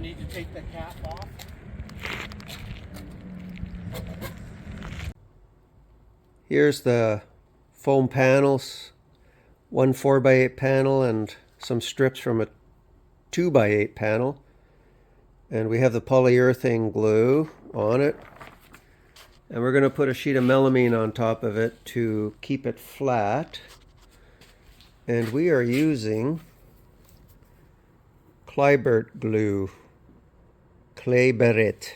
need to take the cap off. Here's the foam panels, one 4x8 panel and some strips from a 2x8 panel. And we have the polyurethane glue on it. And we're going to put a sheet of melamine on top of it to keep it flat. And we are using Kleibert glue. Kleibert.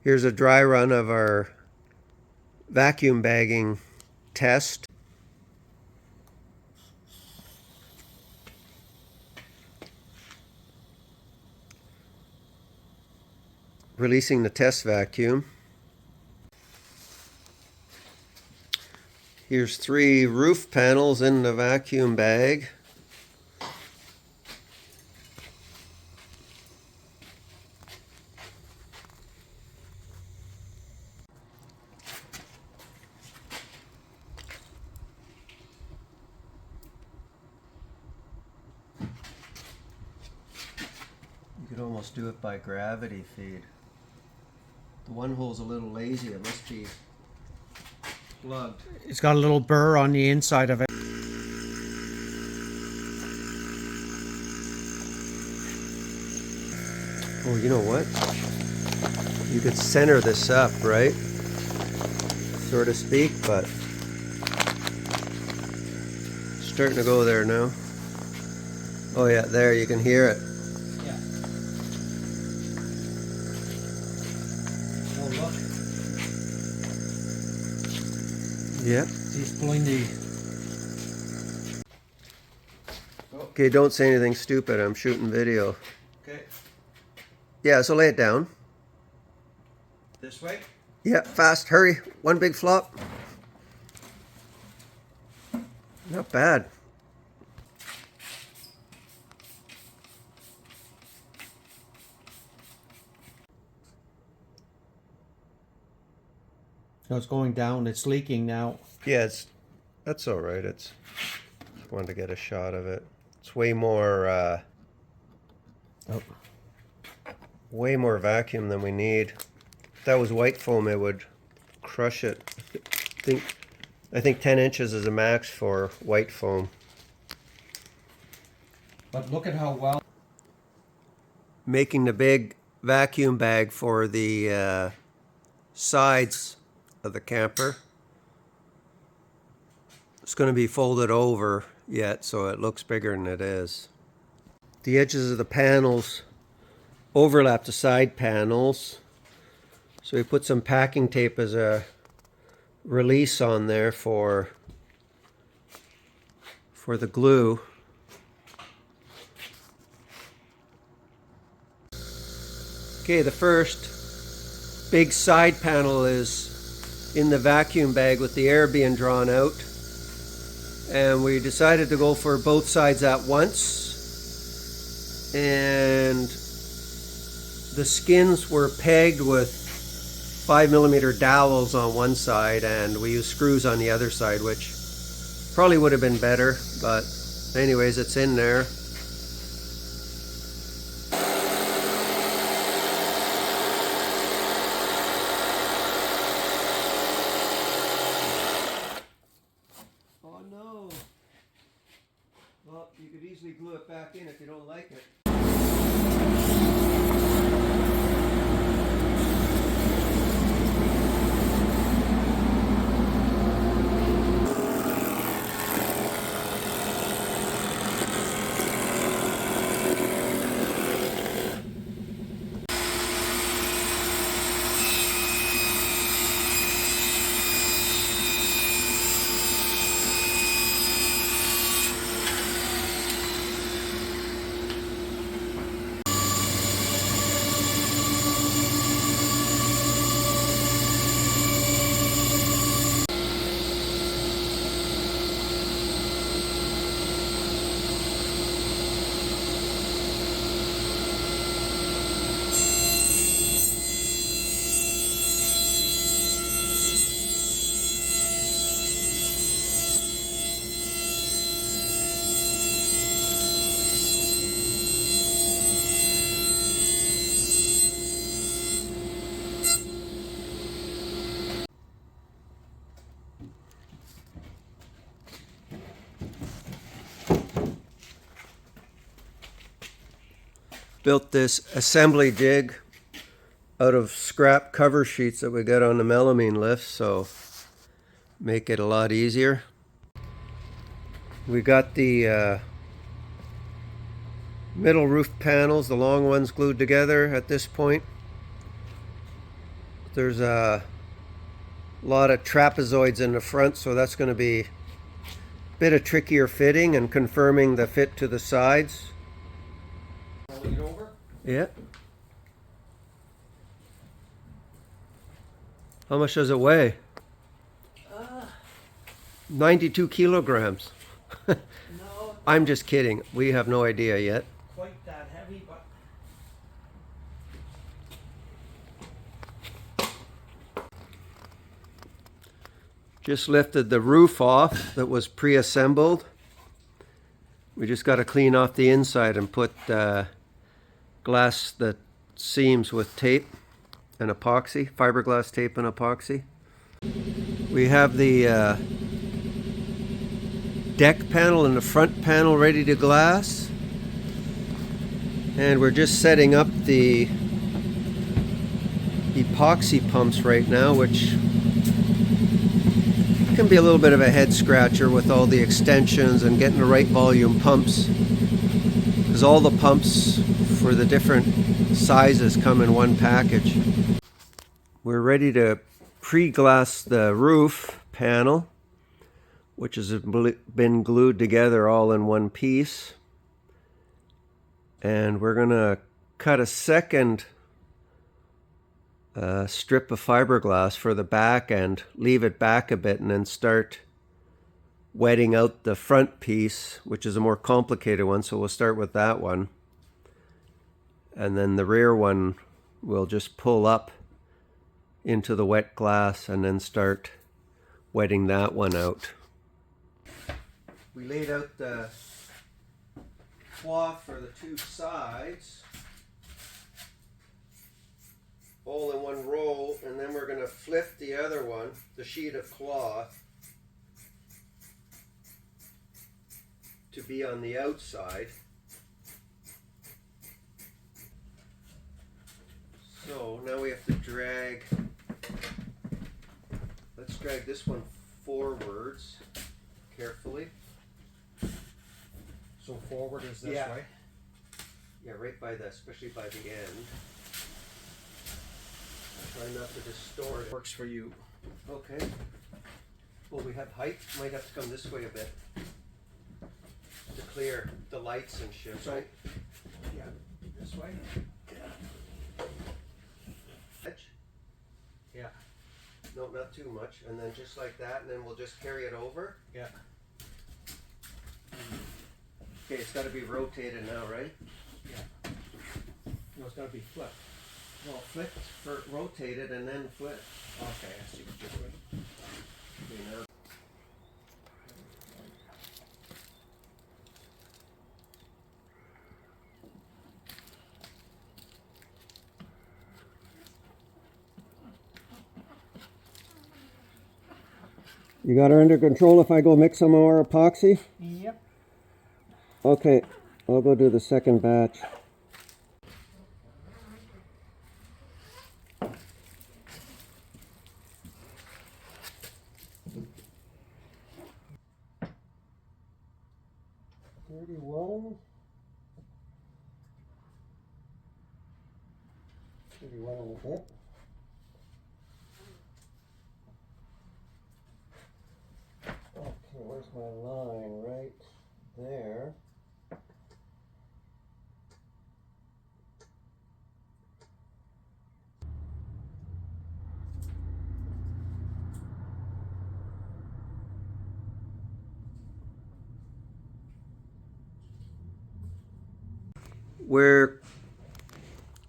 Here's a dry run of our vacuum bagging test. Releasing the test vacuum. Here's 3 roof panels in the vacuum bag. You could almost do it by gravity feed. The one hole's a little lazy, it must be plugged. It's got a little burr on the inside of it. Oh, you know what? You could center this up, right? So to speak, but starting to go there now. Oh yeah, there, you can hear it. Yeah. Oh, look. Yeah. He's pulling the... Okay, don't say anything stupid. I'm shooting video. Okay. Yeah, so lay it down. This way? Yeah, fast, hurry. One big flop. Not bad. No, it's going down. It's leaking now. Yeah, that's all right. Just wanted to get a shot of it. It's way more way more vacuum than we need. If that was white foam, it would crush it. I think 10 inches is a max for white foam. But look at how well... Making the big vacuum bag for the sides of the camper. It's going to be folded over yet, so it looks bigger than it is. The edges of the panels overlap the side panels, so we put some packing tape as a release on there for the glue. Okay, the first big side panel is in the vacuum bag with the air being drawn out, and we decided to go for both sides at once, and the skins were pegged with 5mm dowels on one side, and we use screws on the other side, which probably would have been better, but anyways, it's in there. Oh no! Well, you could easily glue it back in if you don't like it. Built this assembly jig out of scrap cover sheets that we got on the melamine lift, so make it a lot easier. We got the middle roof panels, the long ones, glued together at this point. There's a lot of trapezoids in the front, so that's going to be a bit of trickier fitting and confirming the fit to the sides. Rolling it over. Yeah. How much does it weigh? 92 kilograms. No, I'm just kidding. We have no idea yet. quite that heavy, but Just lifted the roof off that was pre-assembled. We just got to clean off the inside and put glass the seams with tape and epoxy, fiberglass tape and epoxy. We have the deck panel and the front panel ready to glass, and we're just setting up the epoxy pumps right now, which can be a little bit of a head scratcher with all the extensions and getting the right volume pumps, because all the pumps for the different sizes come in one package. We're ready to pre-glass the roof panel, which has been glued together all in one piece, and we're gonna cut a second strip of fiberglass for the back and leave it back a bit, and then start wetting out the front piece, which is a more complicated one, so we'll start with that one, and then the rear one we'll just pull up into the wet glass and then start wetting that one out. We laid out the cloth for the two sides all in one roll, and then we're going to flip the other one, the sheet of cloth, to be on the outside. So now we have to drag, let's drag this one forwards carefully. so forward is this Yeah. way. Yeah, right by the, especially by the end. Try not to distort it. Works for you. Okay. Well, we have height. Might have to come this way a bit to clear the lights and shit. So- Right? Yeah, this way. Edge? Yeah, No, not too much. And then just like that, and then we'll just carry it over. yeah. Okay, it's got to be rotated now, right? Yeah. No, it's gotta be flipped. Well, flipped, rotated, and then flipped. Okay, I see what you're doing. You know. You got her under control if I go mix some more epoxy? Yep. Okay, I'll go do the second batch. $31 and a bit. Okay, where's my line? Right there.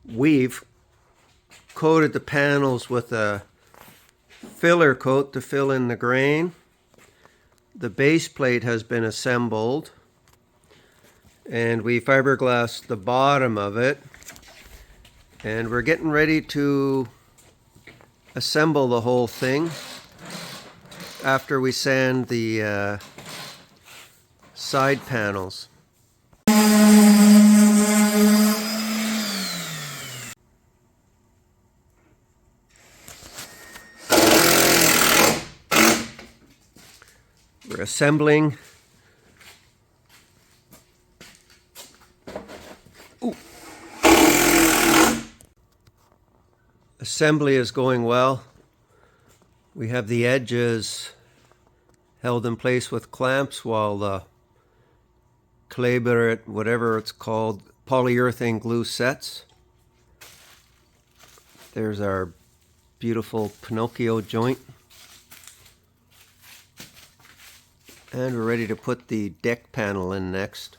We've coated the panels with a filler coat to fill in the grain. The base plate has been assembled, and we fiberglassed the bottom of it, and we're getting ready to assemble the whole thing after we sand the side panels. We're assembling. Ooh. Assembly is going well. We have the edges held in place with clamps while the Kleber, whatever it's called, polyurethane glue sets. There's our beautiful Pinocchio joint. And we're ready to put the deck panel in next.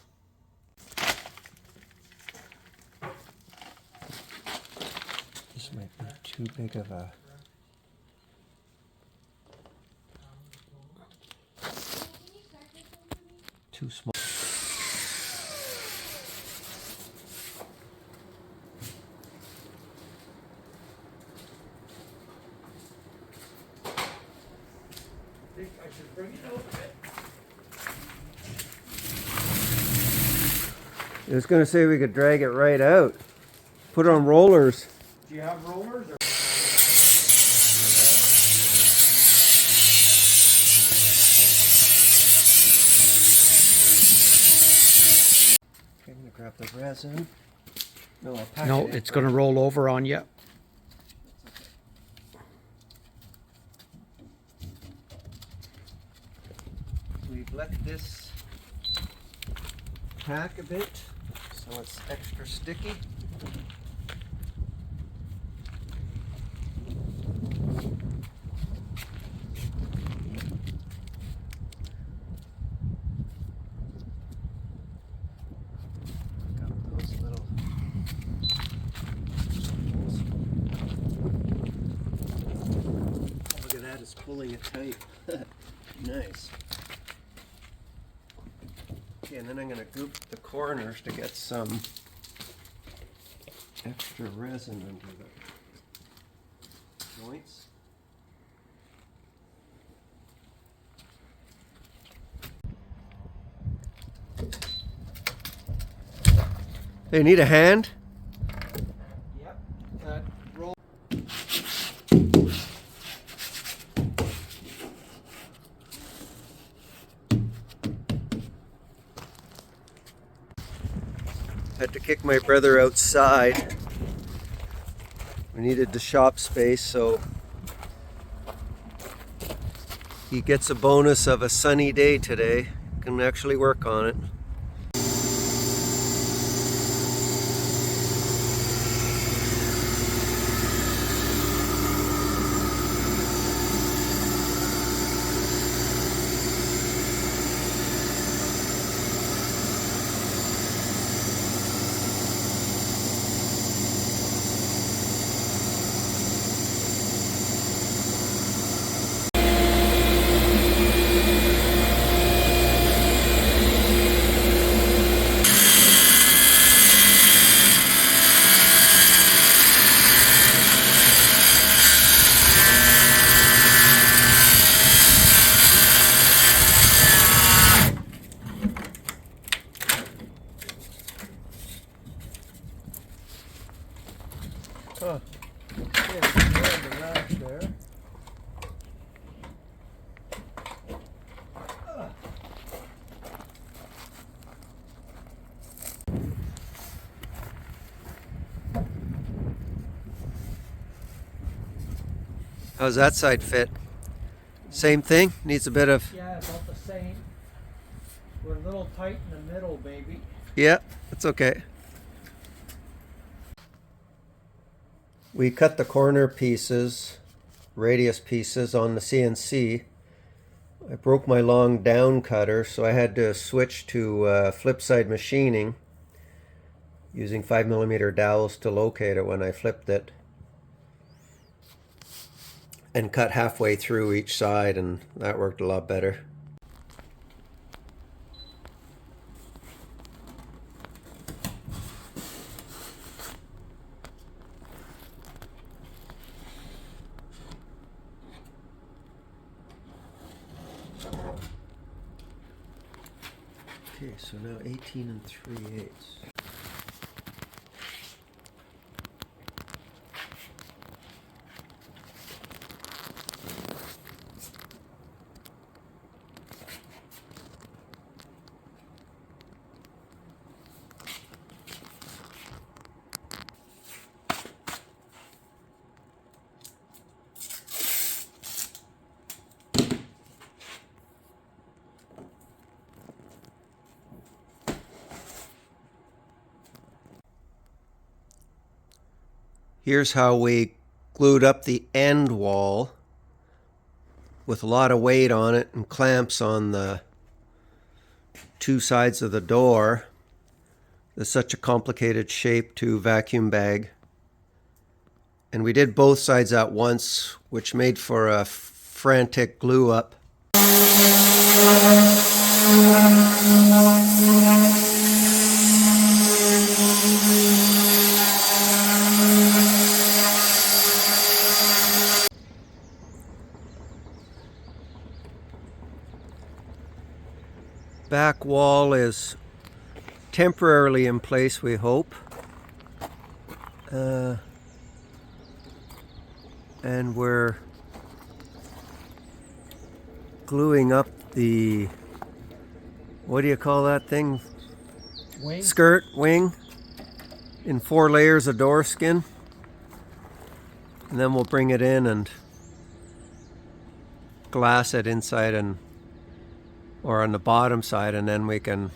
This might be too big of a... too small. I think I should bring it out a bit. I was going to say we could drag it right out. Put it on rollers. Do you have rollers? Or? Okay, I'm going to grab the resin. No, I'll pack No, it in it's going to first. roll over on you. We've let this pack a bit so it's extra sticky. Got those little holes. Look at that, it's pulling it tight. Nice. Okay, and then I'm going to goop the corners to get some extra resin under the joints. Hey, need a hand? Yep. That roll. Had to kick my brother outside. We needed the shop space, so he gets a bonus of a sunny day today. Can actually work on it. Huh. Okay, grab the rack there. How's that side fit? Same thing? Needs a bit of... Yeah, about the same. We're a little tight in the middle, baby. Yeah, that's okay. We cut the corner pieces, radius pieces on the CNC. I broke my long down cutter, so I had to switch to flip side machining using 5mm dowels to locate it when I flipped it. And cut halfway through each side, and that worked a lot better. Okay, so now 18 3/8. Here's how we glued up the end wall with a lot of weight on it and clamps on the two sides of the door. It's such a complicated shape to vacuum bag. And we did both sides at once, which made for a frantic glue up. Back wall is temporarily in place, we hope. And we're gluing up the, what do you call that thing? Wing. Skirt, wing, in 4 layers of door skin. And then we'll bring it in and glass it inside and or on the bottom side, and then we can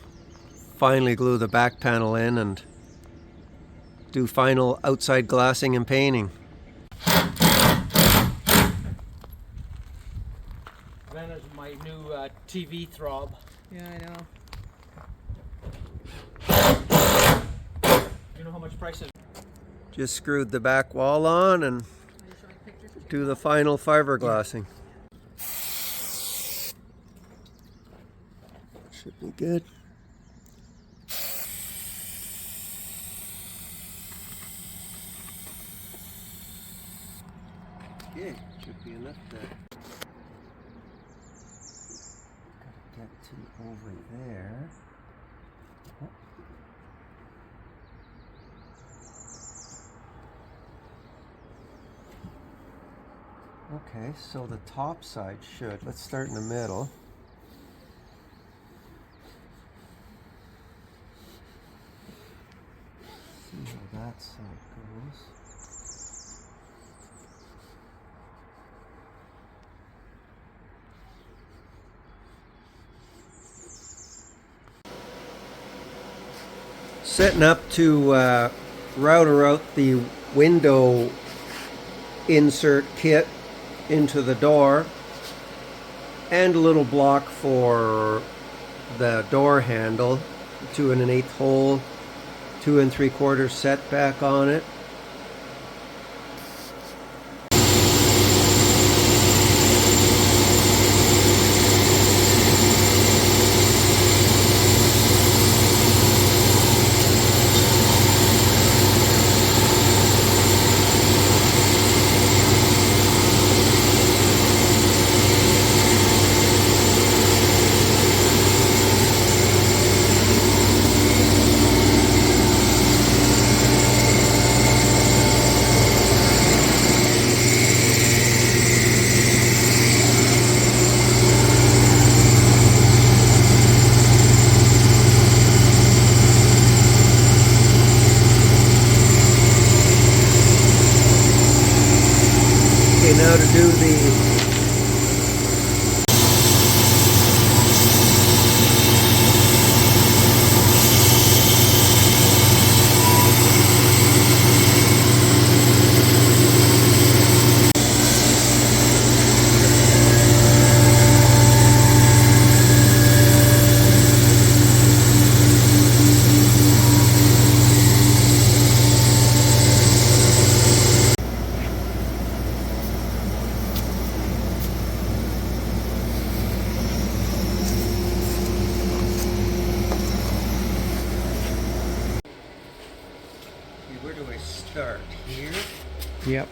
finally glue the back panel in and do final outside glassing and painting. That is my new TV throb. Yeah, I know. You know how much price is? Just screwed the back wall on and do the final fiberglassing. Should be good. Okay, should be enough there. Gotta get to over there. Oh. Okay, so the top side should, let's start in the middle. See how that side goes. Setting up to router out the window insert kit into the door, and a little block for the door handle, 2 1/8 hole, 2 3/4 setback on it. Okay, now to do the where do I start? Here? Yep.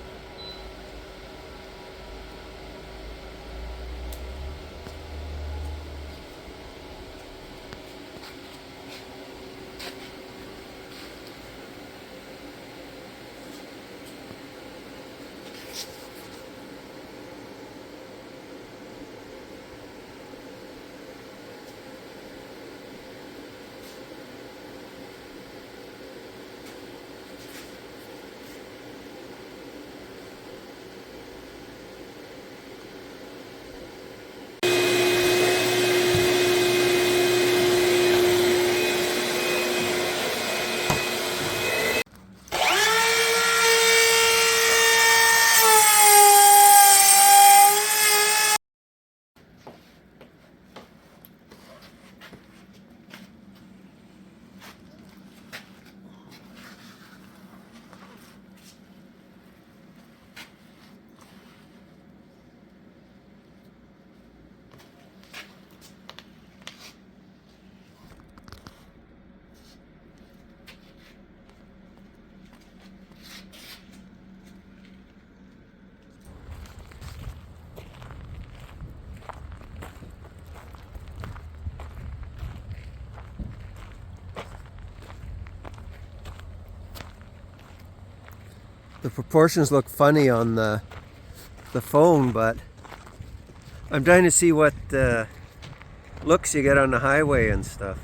The proportions look funny on the phone, but I'm trying to see what looks you get on the highway and stuff.